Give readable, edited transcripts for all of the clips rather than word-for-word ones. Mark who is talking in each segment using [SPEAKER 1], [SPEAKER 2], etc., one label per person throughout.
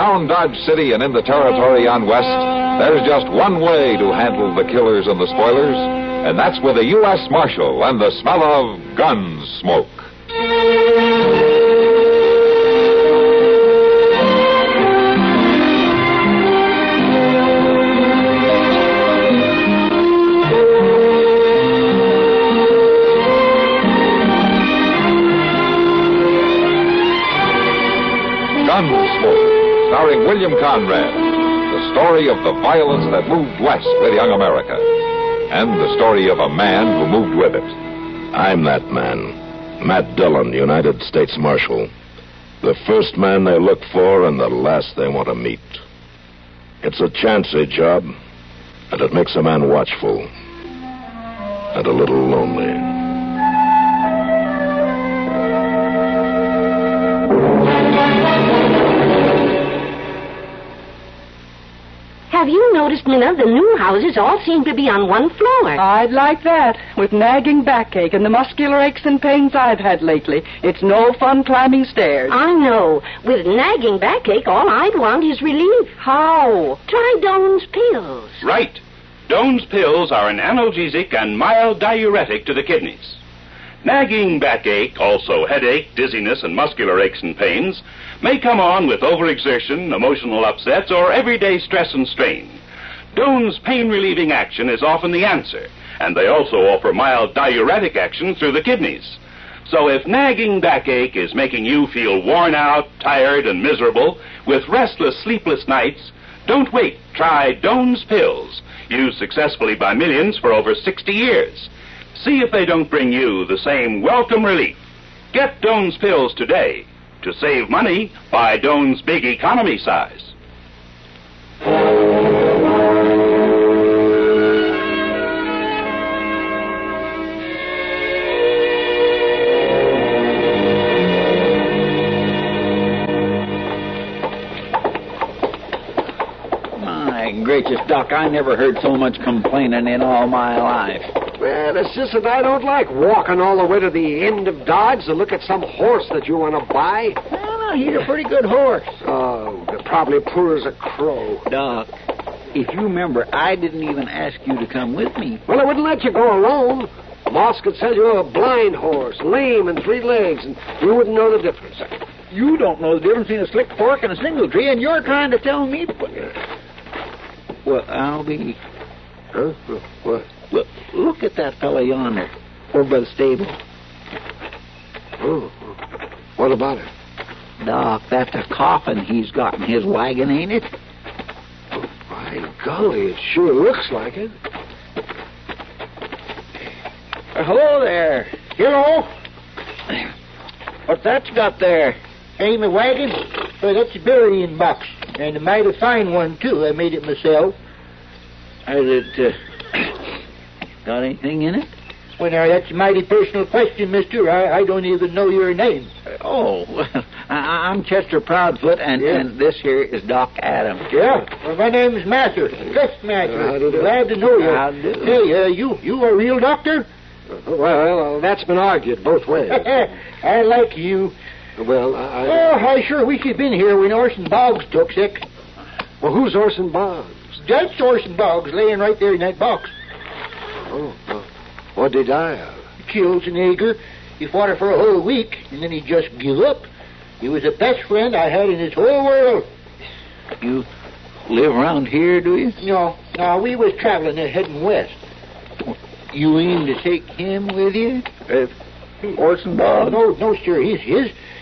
[SPEAKER 1] Around Dodge City and in the territory on West, there's just one way to handle the killers and the spoilers, and that's with a U.S. Marshal and the smell of Gunsmoke. Gunsmoke, starring William Conrad, the story of the violence that moved west with young America, and the story of a man who moved with it.
[SPEAKER 2] I'm that man, Matt Dillon, United States Marshal. The first man they look for and the last they want to meet. It's a chancy job, and it makes a man watchful and a little lonely.
[SPEAKER 3] Have you noticed, Minna, the new houses all seem to be on one floor?
[SPEAKER 4] I'd like that. With nagging backache and the muscular aches and pains I've had lately, it's no fun climbing stairs.
[SPEAKER 3] I know. With nagging backache, all I'd want is relief.
[SPEAKER 4] How?
[SPEAKER 3] Try Doan's pills.
[SPEAKER 5] Right. Doan's pills are an analgesic and mild diuretic to the kidneys. Nagging backache, also headache, dizziness, and muscular aches and pains, may come on with overexertion, emotional upsets, or everyday stress and strain. Doan's pain-relieving action is often the answer, and they also offer mild diuretic action through the kidneys. So if nagging backache is making you feel worn out, tired, and miserable, with restless, sleepless nights, don't wait. Try Doan's pills, used successfully by millions for over 60 years. See if they don't bring you the same welcome relief. Get Doan's pills today. To save money, buy Doan's big economy size.
[SPEAKER 6] My gracious, Doc, I never heard so much complaining in all my life.
[SPEAKER 7] Well, it's just that I don't like walking all the way to the end of Dodge to look at some horse that you want to buy.
[SPEAKER 6] No, he's a pretty good horse.
[SPEAKER 7] Oh, they're probably poor as a crow.
[SPEAKER 6] Doc, if you remember, I didn't even ask you to come with me.
[SPEAKER 7] Well, I wouldn't let you go alone. Moss could sell you a blind horse, lame and 3 legs, and you wouldn't know the difference.
[SPEAKER 6] You don't know the difference between a slick fork and a single tree, and you're trying to tell me to put... Well, I'll be...
[SPEAKER 7] Huh? What?
[SPEAKER 6] Look at that fella yonder, over by the stable.
[SPEAKER 7] Oh, what about it?
[SPEAKER 6] Doc, that's a coffin he's got in his wagon, ain't it?
[SPEAKER 7] Oh, by golly, it sure looks like it.
[SPEAKER 6] Hello there.
[SPEAKER 8] Hello? What's that you got there? Ain't a wagon? Well, that's a burying box. And a mighty fine one, too. I made it myself.
[SPEAKER 6] Has it got anything in it?
[SPEAKER 8] Well, now, that's a mighty personal question, mister. I don't even know your name.
[SPEAKER 6] Well, I'm Chester Proudfoot, and this here is Doc Adams.
[SPEAKER 8] Yeah? Well, my name's Mather. Just Mather. Glad to know you.
[SPEAKER 6] How do?
[SPEAKER 8] Hey, you a real doctor?
[SPEAKER 7] Well, that's been argued both ways.
[SPEAKER 8] I like you.
[SPEAKER 7] Well,
[SPEAKER 8] I sure wish you'd been here when Orson Boggs took sick.
[SPEAKER 7] Well, who's Orson Boggs?
[SPEAKER 8] That's Orson Boggs, laying right there in that box.
[SPEAKER 7] Oh, well, what did he die of?
[SPEAKER 8] Chills and ager. He fought her for a whole week, and then he just give up. He was the best friend I had in this whole world.
[SPEAKER 6] You live around here, do you?
[SPEAKER 8] No, we was traveling and heading west.
[SPEAKER 6] You aim to take him with you? Orson Boggs?
[SPEAKER 8] No, sir.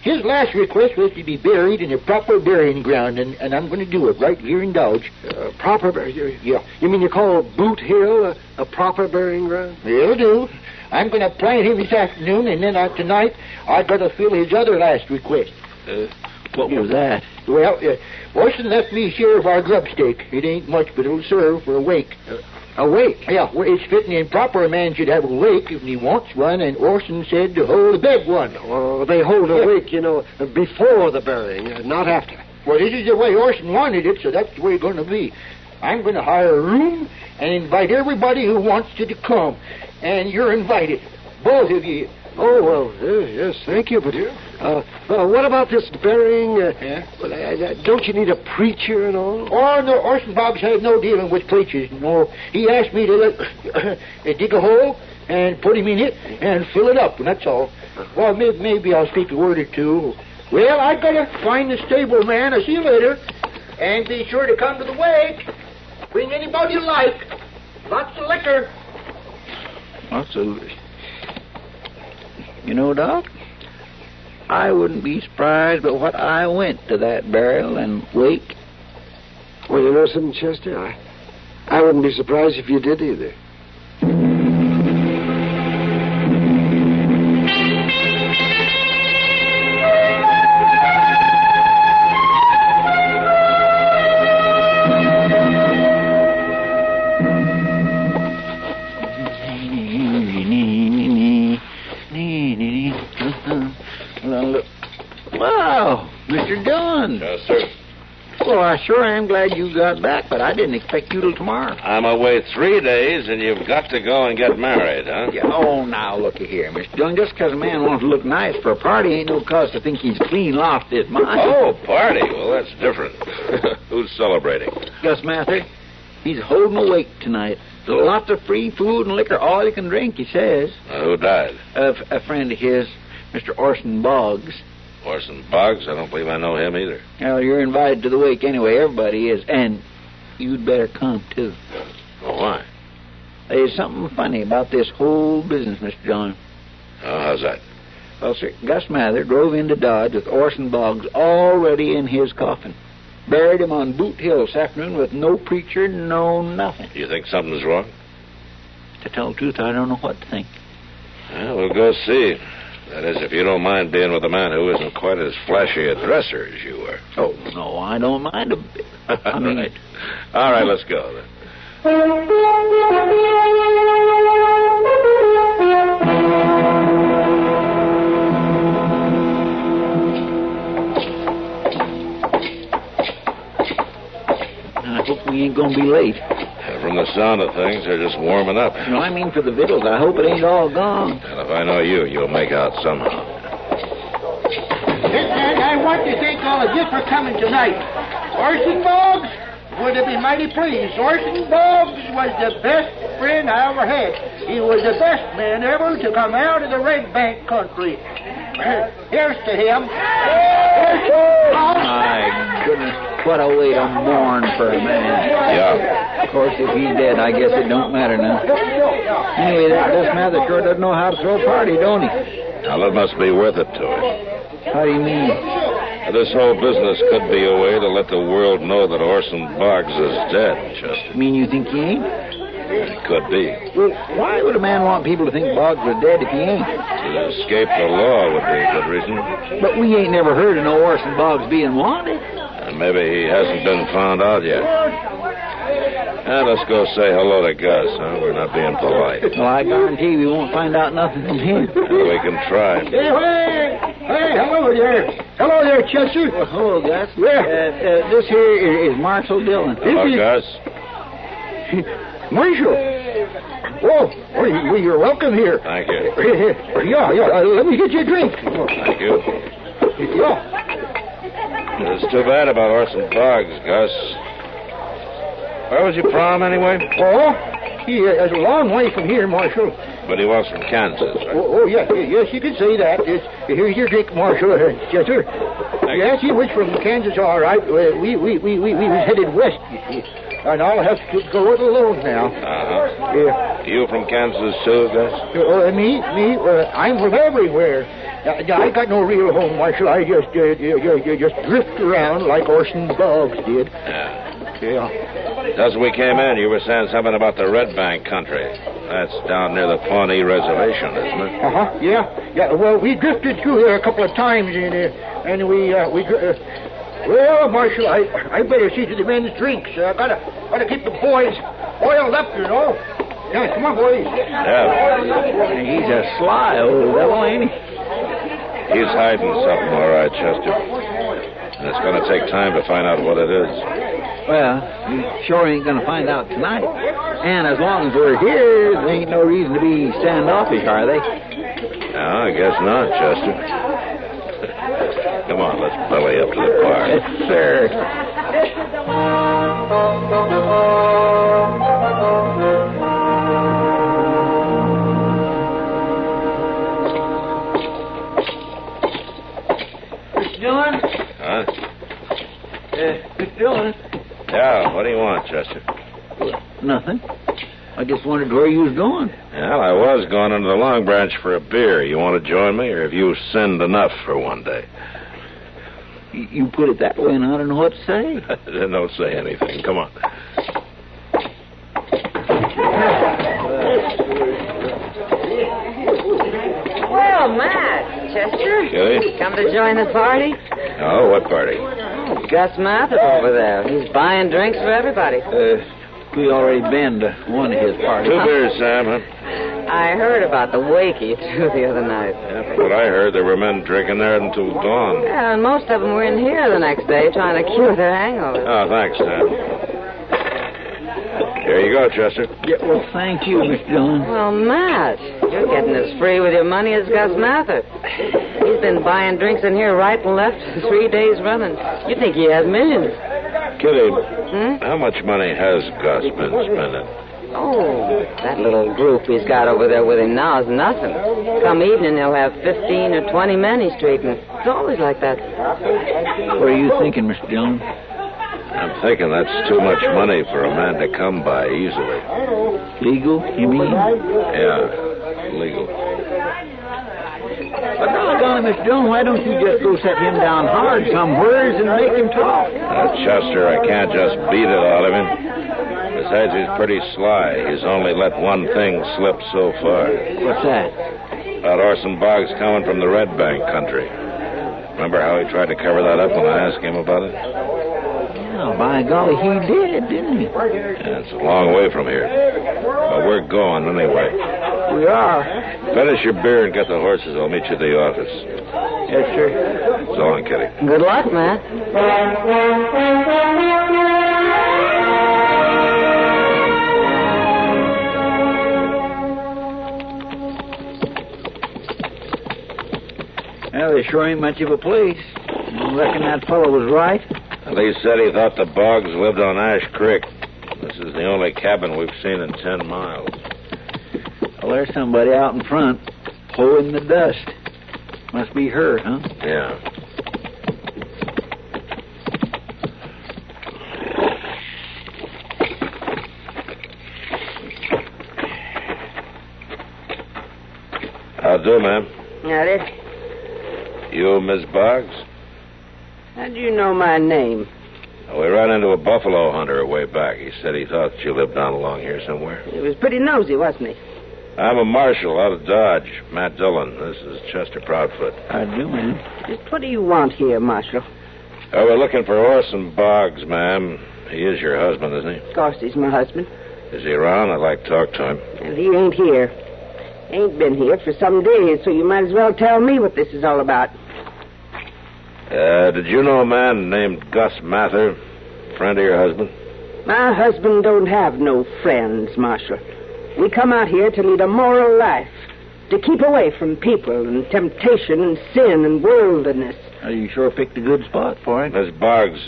[SPEAKER 8] His last request was to be buried in a proper burying ground, and I'm going to do it right here in Dodge.
[SPEAKER 7] Proper burying? Yeah. You mean you call Boot Hill a proper burying ground?
[SPEAKER 8] Will do. I'm going to plant him this afternoon, and then tonight I'd better fill his other last request.
[SPEAKER 6] What was that?
[SPEAKER 8] Well, Orson left me share of our grub stake. It ain't much, but it'll serve for a wake.
[SPEAKER 7] A wake?
[SPEAKER 8] Yeah, well, it's fitting and proper a man should have a wake if he wants one, and Orson said to hold a big one.
[SPEAKER 7] Well, they hold a wake, before the burying, not after.
[SPEAKER 8] Well, this is the way Orson wanted it, so that's the way it's going to be. I'm going to hire a room and invite everybody who wants to come. And you're invited, both of you.
[SPEAKER 7] Oh, well, yes, thank you, but What about this burying?
[SPEAKER 8] Yeah?
[SPEAKER 7] Don't you need a preacher and all?
[SPEAKER 8] Oh, no, Orson Boggs had no dealing with preachers. No, he asked me to dig a hole and put him in it and fill it up, and that's all. Well, maybe I'll speak a word or two. Well, I gotta find the stable man. I'll see you later. And be sure to come to the wake. Bring anybody you like. Lots of liquor.
[SPEAKER 6] Absolutely. You know, Doc, I wouldn't be surprised but what I went to that burial and wake.
[SPEAKER 7] Well, you know something, Chester? I wouldn't be surprised if you did either.
[SPEAKER 6] Wow, Mr. Dillon.
[SPEAKER 2] Yes, sir.
[SPEAKER 6] Well, I sure am glad you got back, but I didn't expect you till tomorrow.
[SPEAKER 2] I'm away 3 days, and you've got to go and get married, huh?
[SPEAKER 6] Yeah, oh, now, looky here, Mr. Dillon. Just because a man wants to look nice for a party ain't no cause to think he's clean lost his mind.
[SPEAKER 2] Oh, party. Well, that's different. Who's celebrating?
[SPEAKER 6] Gus Mather, he's holding a wake tonight. Lots of free food and liquor, all you can drink, he says.
[SPEAKER 2] Who died?
[SPEAKER 6] A friend of his, Mr. Orson Boggs.
[SPEAKER 2] Orson Boggs? I don't believe I know him either.
[SPEAKER 6] Well, you're invited to the wake anyway. Everybody is. And you'd better come, too.
[SPEAKER 2] Oh, why?
[SPEAKER 6] There's something funny about this whole business, Mr. John.
[SPEAKER 2] Oh, how's that?
[SPEAKER 6] Well, sir, Gus Mather drove into Dodge with Orson Boggs already in his coffin. Buried him on Boot Hill this afternoon with no preacher, no nothing.
[SPEAKER 2] You think something's wrong?
[SPEAKER 6] To tell the truth, I don't know what to think.
[SPEAKER 2] Well, we'll go see. That is, if you don't mind being with a man who isn't quite as flashy a dresser as you were.
[SPEAKER 6] Oh, no, I don't mind a bit. I mean...
[SPEAKER 2] Right. All right, let's go then.
[SPEAKER 6] I hope we ain't gonna be late.
[SPEAKER 2] From the sound of things, they're just warming up.
[SPEAKER 6] No, I mean for the victuals. I hope it ain't all gone.
[SPEAKER 2] And if I know you, you'll make out somehow.
[SPEAKER 8] And I want to thank all of you for coming tonight. Orson Boggs would have been mighty pleased. Orson Boggs was the best friend I ever had. He was the best man ever to come out of the Red Bank country. Here's to him.
[SPEAKER 6] My goodness, what a way to mourn for a man.
[SPEAKER 2] Yeah.
[SPEAKER 6] Of course, if he's dead, I guess it don't matter now. Anyway, that Gus Mather sure doesn't know how to throw a party, don't he?
[SPEAKER 2] Now, that must be worth it to him.
[SPEAKER 6] How do you mean?
[SPEAKER 2] This whole business could be a way to let the world know that Orson Boggs is dead, Chester.
[SPEAKER 6] Mean you think he ain't?
[SPEAKER 2] It could be.
[SPEAKER 6] Well, why would a man want people to think Boggs was dead if he ain't?
[SPEAKER 2] To escape the law would be a good reason.
[SPEAKER 6] But we ain't never heard of no Orson Boggs being wanted.
[SPEAKER 2] And maybe he hasn't been found out yet. Let's go say hello to Gus, huh? We're not being polite.
[SPEAKER 6] Well, I guarantee we won't find out nothing from him.
[SPEAKER 2] We can try.
[SPEAKER 8] Hey, hello there. Hello there, Chester.
[SPEAKER 6] Well, hello, Gus. This here is Marshal Dillon.
[SPEAKER 2] Hello, Gus.
[SPEAKER 8] Marshal. Oh, you're welcome here.
[SPEAKER 2] Thank you.
[SPEAKER 8] Yeah. Let me get you a drink.
[SPEAKER 2] Thank you.
[SPEAKER 8] Yeah.
[SPEAKER 2] It's too bad about Orson Boggs, Gus. Where was your prom, anyway?
[SPEAKER 8] Oh, he is a long way from here, Marshal.
[SPEAKER 2] But he was from Kansas, right?
[SPEAKER 8] Oh, yes, you can say that. Here's your drink, Marshal. Chester. Yes, he was from Kansas, all right. We was headed west, you see. And I'll have to go it alone now.
[SPEAKER 2] Uh-huh.
[SPEAKER 8] Yeah.
[SPEAKER 2] You from Kansas, too, Gus?
[SPEAKER 8] Me? I'm from everywhere. I got no real home, Marshal. I just drift around like Orson Boggs did. Yeah.
[SPEAKER 2] Just as we came in, you were saying something about the Red Bank country. That's down near the Pawnee Reservation, isn't it?
[SPEAKER 8] Uh-huh, yeah. Well, we drifted through there a couple of times, and well, Marshal, I better see to the men's drinks. I gotta keep the boys oiled up, you know. Yeah, come on, boys.
[SPEAKER 2] Yeah.
[SPEAKER 6] He's a sly old devil, ain't he?
[SPEAKER 2] He's hiding something, all right, Chester. And it's going to take time to find out what it is.
[SPEAKER 6] Well, you sure ain't going to find out tonight. And as long as we're here, there ain't no reason to be standoffish, are they?
[SPEAKER 2] No, I guess not, Chester. Come on, let's belly up to the bar.
[SPEAKER 6] Yes, sir. Mr. Dillon?
[SPEAKER 2] Huh?
[SPEAKER 6] Mr. Dillon?
[SPEAKER 2] Yeah, what do you want, Chester?
[SPEAKER 6] Nothing. I just wondered where you was going.
[SPEAKER 2] Well, I was going into the Long Branch for a beer. You want to join me, or have you sinned enough for one day?
[SPEAKER 6] You put it that way, and I don't know what to say.
[SPEAKER 2] Then don't say anything. Come on.
[SPEAKER 3] Well, Matt, Chester.
[SPEAKER 2] Kitty?
[SPEAKER 3] Come to join the party?
[SPEAKER 2] Oh, what party?
[SPEAKER 3] Oh, Gus Mather over there. He's buying drinks for everybody.
[SPEAKER 6] We already been to one of his parties.
[SPEAKER 2] 2 beers, Sam, huh?
[SPEAKER 3] I heard about the wake you threw the other night.
[SPEAKER 2] Yeah, from what I heard, there were men drinking there until dawn.
[SPEAKER 3] Yeah, and most of them were in here the next day trying to cure their hangover.
[SPEAKER 2] Oh, thanks, Sam. Here you go, Chester.
[SPEAKER 6] Yeah, well, thank you, Mr. Dillon.
[SPEAKER 3] Well, Matt, you're getting as free with your money as Gus Mather. He's been buying drinks in here right and left for 3 days running. You'd think he has millions.
[SPEAKER 2] Kitty, how much money has Gus been spending?
[SPEAKER 3] Oh, that little group he's got over there with him now is nothing. Come evening, he'll have 15 or 20 men he's treating. It's always like that.
[SPEAKER 6] What are you thinking, Mr. Dillon?
[SPEAKER 2] I'm thinking that's too much money for a man to come by easily.
[SPEAKER 6] Legal, you mean?
[SPEAKER 2] Yeah, legal.
[SPEAKER 6] But doggone it, Mr. Dillon, why don't you just go set him down hard somewheres and make him talk?
[SPEAKER 2] Chester, I can't just beat it out of him. Besides, he's pretty sly. He's only let one thing slip so far.
[SPEAKER 6] What's that?
[SPEAKER 2] About Orson Boggs coming from the Red Bank country. Remember how he tried to cover that up when I asked him about it?
[SPEAKER 6] Yeah, by golly, he did, didn't he?
[SPEAKER 2] Yeah, it's a long way from here. But we're going anyway.
[SPEAKER 6] We are.
[SPEAKER 2] Finish your beer and get the horses. I'll meet you at the office.
[SPEAKER 6] Yes, sir.
[SPEAKER 2] So long, Kitty.
[SPEAKER 3] Good luck, Matt.
[SPEAKER 6] Well, there sure ain't much of a place. I reckon that fellow was right.
[SPEAKER 2] Lee said he thought the Boggs lived on Ash Creek. This is the only cabin we've seen in 10 miles.
[SPEAKER 6] Well, there's somebody out in front, hoeing the dust. Must be her, huh?
[SPEAKER 2] Yeah. How'd do, ma'am?
[SPEAKER 9] Howdy.
[SPEAKER 2] You, Miss Boggs?
[SPEAKER 9] How do you know my name?
[SPEAKER 2] We ran into a buffalo hunter way back. He said he thought you lived down along here somewhere.
[SPEAKER 9] He was pretty nosy, wasn't he?
[SPEAKER 2] I'm a marshal out of Dodge, Matt Dillon. This is Chester Proudfoot.
[SPEAKER 6] I do, ma'am.
[SPEAKER 9] Just what do you want here, Marshal?
[SPEAKER 2] Oh, we're looking for Orson Boggs, ma'am. He is your husband, isn't he?
[SPEAKER 9] Of course he's my husband.
[SPEAKER 2] Is he around? I'd like to talk to him.
[SPEAKER 9] And he ain't here. Ain't been here for some days, so you might as well tell me what this is all about.
[SPEAKER 2] Did you know a man named Gus Mather, friend of your husband?
[SPEAKER 9] My husband don't have no friends, Marshal. We come out here to lead a moral life, to keep away from people and temptation and sin and worldliness.
[SPEAKER 6] You sure picked a good spot for it.
[SPEAKER 2] Miss Boggs,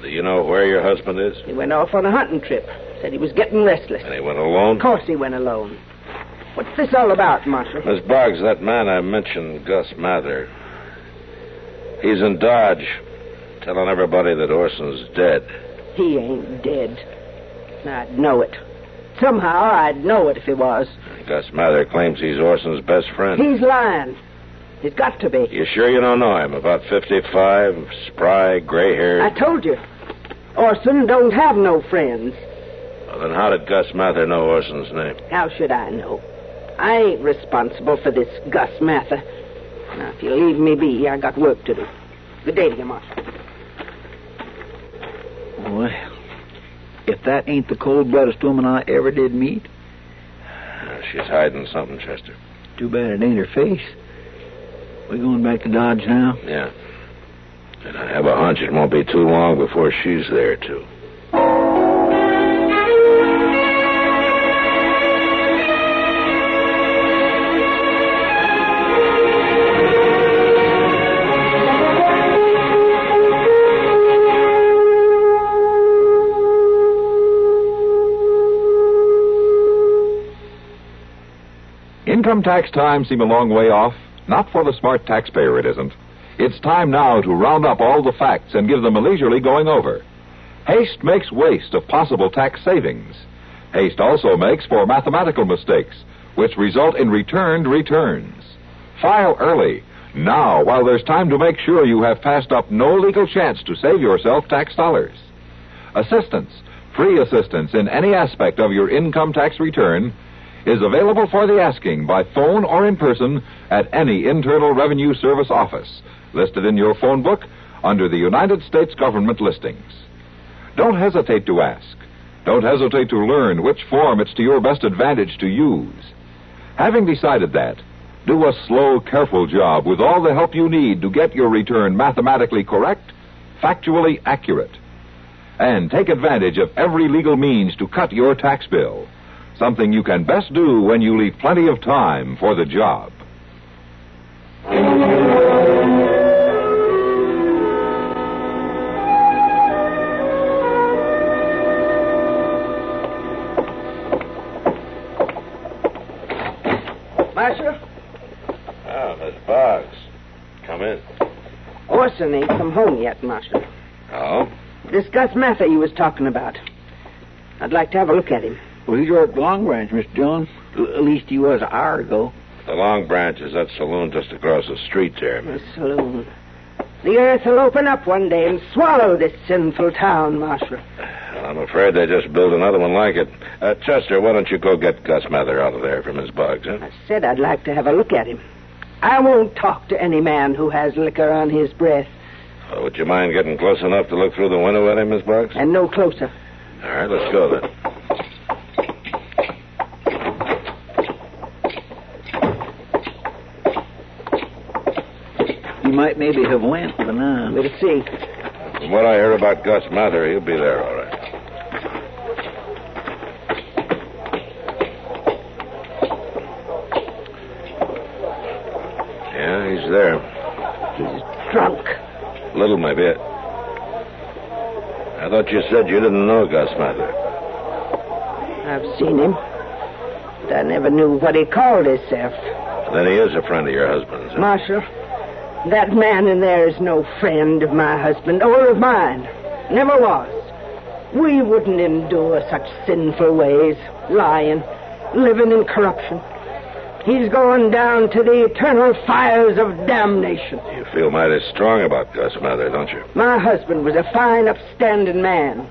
[SPEAKER 2] do you know where your husband is?
[SPEAKER 9] He went off on a hunting trip. Said he was getting restless.
[SPEAKER 2] And he went alone?
[SPEAKER 9] Of course he went alone. What's this all about, Marshal?
[SPEAKER 2] Miss Boggs, that man I mentioned, Gus Mather, he's in Dodge, telling everybody that Orson's dead.
[SPEAKER 9] He ain't dead. I'd know it. Somehow I'd know it if he was.
[SPEAKER 2] Gus Mather claims he's Orson's best friend.
[SPEAKER 9] He's lying. He's got to be.
[SPEAKER 2] You sure you don't know him? About 55, spry, gray-haired.
[SPEAKER 9] I told you. Orson don't have no friends.
[SPEAKER 2] Well, then how did Gus Mather know Orson's name?
[SPEAKER 9] How should I know? I ain't responsible for this Gus Mather. Now, if you leave me be, I got work to do. Good day to you, Marshal.
[SPEAKER 6] Well, if that ain't the cold-bloodedest woman I ever did meet.
[SPEAKER 2] She's hiding something, Chester.
[SPEAKER 6] Too bad it ain't her face. We going back to Dodge now?
[SPEAKER 2] Yeah. And I have a hunch it won't be too long before she's there, too.
[SPEAKER 1] income tax time seem a long way off? Not for the smart taxpayer, it isn't. It's time now to round up all the facts and give them a leisurely going over. Haste makes waste of possible tax savings. Haste also makes for mathematical mistakes, which result in returned returns. File early, now, while there's time to make sure you have passed up no legal chance to save yourself tax dollars. Assistance, free assistance in any aspect of your income tax return, is available for the asking by phone or in person at any Internal Revenue Service office, listed in your phone book under the United States government listings. Don't hesitate to ask. Don't hesitate to learn which form it's to your best advantage to use. Having decided that, do a slow, careful job with all the help you need to get your return mathematically correct, factually accurate. And take advantage of every legal means to cut your tax bill, something you can best do when you leave plenty of time for the job.
[SPEAKER 9] Marshal?
[SPEAKER 2] Ah, Miss Boggs. Come in.
[SPEAKER 9] Orson ain't come home yet, Marshal.
[SPEAKER 2] Oh?
[SPEAKER 9] This Gus Mather you was talking about. I'd like to have a look at him.
[SPEAKER 6] Well, he's over at Long Branch, Mr. Dillon. At least he was an hour ago.
[SPEAKER 2] The Long Branch is that saloon just across the street there.
[SPEAKER 9] The saloon. The earth will open up one day and swallow this sinful town, Marshal.
[SPEAKER 2] I'm afraid they just built another one like it. Chester, why don't you go get Gus Mather out of there for Miss Boggs, huh?
[SPEAKER 9] I said I'd like to have a look at him. I won't talk to any man who has liquor on his breath.
[SPEAKER 2] Oh, would you mind getting close enough to look through the window at him, Miss Boggs?
[SPEAKER 9] And no closer.
[SPEAKER 2] All right, let's go then.
[SPEAKER 6] He might maybe have went, but now.
[SPEAKER 9] We'll see.
[SPEAKER 2] From what I heard about Gus Mather, he'll be there all right. Yeah, he's there.
[SPEAKER 9] He's drunk.
[SPEAKER 2] Little, maybe. I thought you said you didn't know Gus Mather.
[SPEAKER 9] I've seen him, but I never knew what he called himself.
[SPEAKER 2] Then he is a friend of your husband's. Huh?
[SPEAKER 9] Marshal, that man in there is no friend of my husband or of mine. Never was. We wouldn't endure such sinful ways, lying, living in corruption. He's going down to the eternal fires of damnation.
[SPEAKER 2] You feel mighty strong about Gus Mather, don't you?
[SPEAKER 9] My husband was a fine, upstanding man.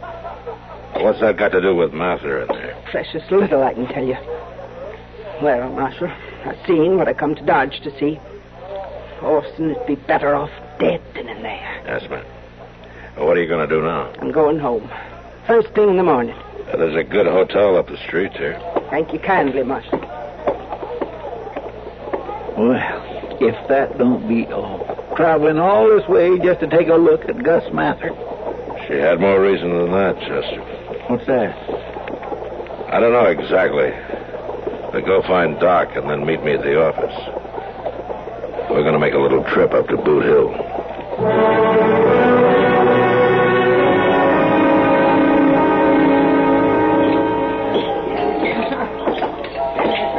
[SPEAKER 2] What's that got to do with Mather in there?
[SPEAKER 9] Precious little, I can tell you. Well, Marshal, I've seen what I come to Dodge to see. Orson would be better off dead than in there.
[SPEAKER 2] Yes, ma'am. Well, what are you going to do now?
[SPEAKER 9] I'm going home. First thing in the morning.
[SPEAKER 2] There's a good hotel up the street here.
[SPEAKER 9] Thank you kindly, Marshal.
[SPEAKER 6] Well, if that don't beat all. Traveling all this way just to take a look at Gus Mather.
[SPEAKER 2] She had more reason than that, Chester.
[SPEAKER 6] What's that?
[SPEAKER 2] I don't know exactly. But go find Doc and then meet me at the office. We're going to make a little trip up to Boot Hill.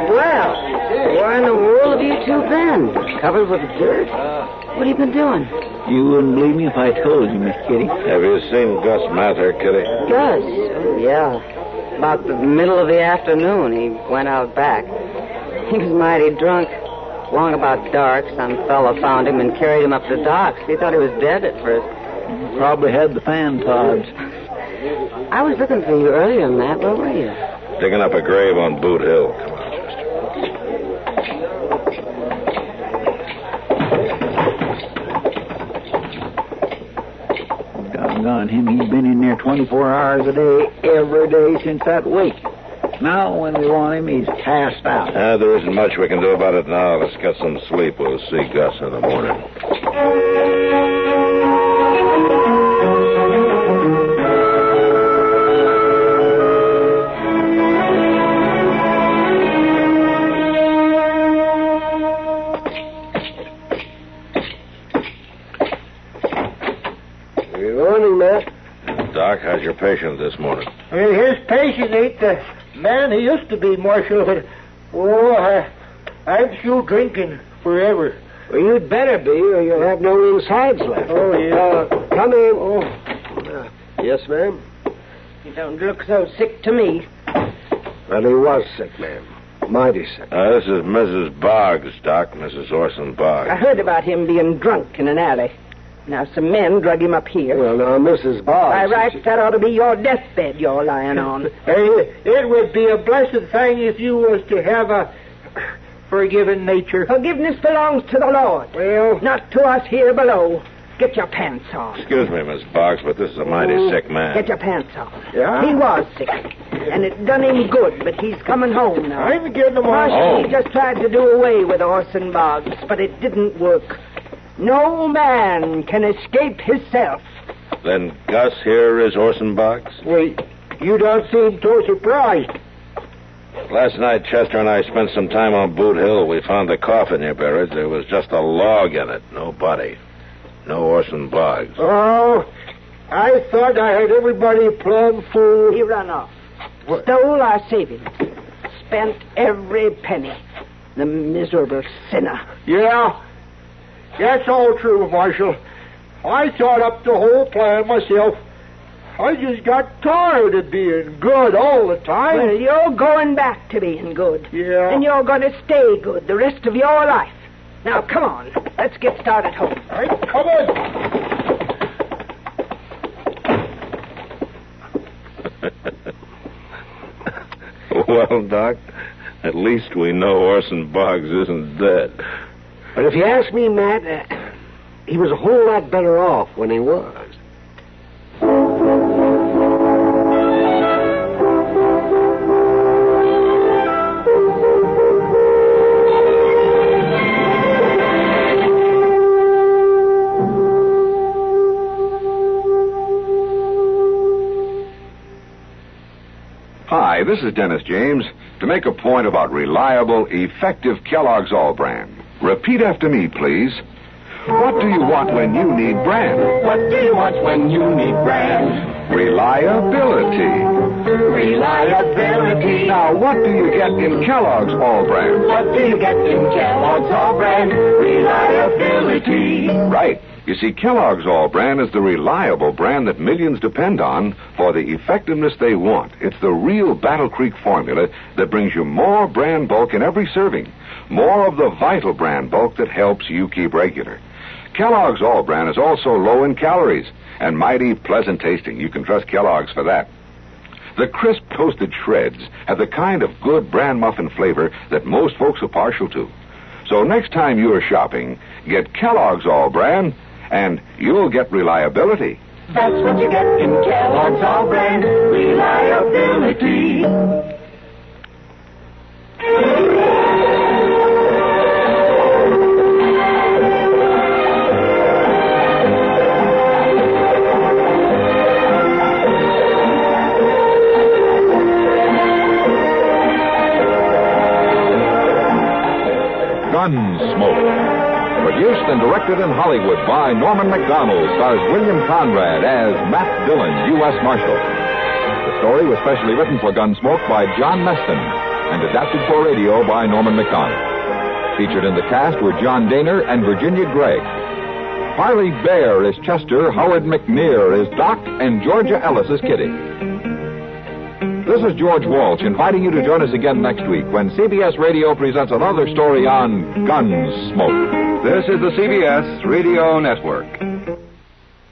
[SPEAKER 3] Well, where in the world have you two been? Covered with dirt? What have you been doing?
[SPEAKER 6] You wouldn't believe me if I told you, Miss Kitty.
[SPEAKER 2] Have you seen Gus Mather, Kitty?
[SPEAKER 3] Gus? Oh, yeah. About the middle of the afternoon, he went out back. He was mighty drunk. Long about dark, some fellow found him and carried him up the docks. He thought he was dead at first.
[SPEAKER 6] Probably had the fan pods.
[SPEAKER 3] I was looking for you earlier than that. Where were you?
[SPEAKER 2] Digging up a grave on Boot Hill. Come on, Chester.
[SPEAKER 6] Doggone him, he's been in there 24 hours a day, every day since that wake. Now, when we want him, he's passed out.
[SPEAKER 2] There isn't much we can do about it now. Let's get some sleep. We'll see Gus in the morning.
[SPEAKER 7] Good morning, Matt.
[SPEAKER 2] Doc, how's your patient this morning?
[SPEAKER 8] Well, his patient ain't the man he used to be, Marshal. But, I'm through drinking forever.
[SPEAKER 7] Well, you'd better be, or you'll have no insides left.
[SPEAKER 8] Oh, yeah.
[SPEAKER 7] Come in. Yes, ma'am?
[SPEAKER 9] You don't look so sick to me.
[SPEAKER 7] Well, he was sick, ma'am. Mighty sick.
[SPEAKER 2] This is Mrs. Boggs, Doc. Mrs. Orson Boggs.
[SPEAKER 9] I heard about him being drunk in an alley. Now, some men drug him up here.
[SPEAKER 7] Well, now, Mrs. Boggs...
[SPEAKER 9] By rights, that ought to be your deathbed you're lying on.
[SPEAKER 8] It would be a blessed thing if you was to have a forgiving nature.
[SPEAKER 9] Forgiveness belongs to the Lord.
[SPEAKER 8] Well...
[SPEAKER 9] Not to us here below. Get your pants off.
[SPEAKER 2] Excuse me, Miss Boggs, but this is a mighty sick man.
[SPEAKER 9] Get your pants off.
[SPEAKER 8] Yeah?
[SPEAKER 9] He was sick, and it done him good, but he's coming home now.
[SPEAKER 8] I'm getting him on.
[SPEAKER 9] Marshal, he just tried to do away with Orson Boggs, but it didn't work. No man can escape himself.
[SPEAKER 2] Then Gus here is Orson Boggs?
[SPEAKER 8] Wait, you don't seem too surprised.
[SPEAKER 2] Last night, Chester and I spent some time on Boot Hill. We found the coffin you buried. There was just a log in it. No body. No Orson Boggs.
[SPEAKER 8] Oh, I thought I had everybody plumb fool.
[SPEAKER 9] He run off.
[SPEAKER 8] What?
[SPEAKER 9] Stole our savings. Spent every penny. The miserable sinner.
[SPEAKER 8] Yeah, that's all true, Marshal. I thought up the whole plan myself. I just got tired of being good all the time.
[SPEAKER 9] Well, you're going back to being good.
[SPEAKER 8] Yeah.
[SPEAKER 9] And you're going to stay good the rest of your life. Now, come on. Let's get started home.
[SPEAKER 8] All right, come on.
[SPEAKER 2] Well, Doc, at least we know Orson Boggs isn't dead.
[SPEAKER 7] But if you ask me, Matt, he was a whole lot better off when he was.
[SPEAKER 1] Hi, this is Dennis James to make a point about reliable, effective Kellogg's All Brand. Repeat after me, please. What do you want when you need brand?
[SPEAKER 10] What do you want when you need brand?
[SPEAKER 1] Reliability.
[SPEAKER 10] Reliability.
[SPEAKER 1] Now, what do you get in Kellogg's All Brand?
[SPEAKER 10] What do you get in Kellogg's All Brand? Reliability.
[SPEAKER 1] Right. You see, Kellogg's All Brand is the reliable brand that millions depend on for the effectiveness they want. It's the real Battle Creek formula that brings you more brand bulk in every serving. More of the vital brand bulk that helps you keep regular. Kellogg's All Brand is also low in calories and mighty pleasant tasting. You can trust Kellogg's for that. The crisp toasted shreds have the kind of good bran muffin flavor that most folks are partial to. So next time you're shopping, get Kellogg's All Brand, and you'll get reliability.
[SPEAKER 10] That's what you get in Kellogg's All Brand. Reliability.
[SPEAKER 1] Gunsmoke. Produced and directed in Hollywood by Norman MacDonnell, stars William Conrad as Matt Dillon, U.S. Marshal. The story was specially written for Gunsmoke by John Meston and adapted for radio by Norman MacDonnell. Featured in the cast were John Daner and Virginia Gregg. Parley Baer is Chester, Howard McNear is Doc, and Georgia Ellis is Kitty. This is George Walsh inviting you to join us again next week when CBS Radio presents another story on Gunsmoke.
[SPEAKER 11] This is the CBS Radio Network.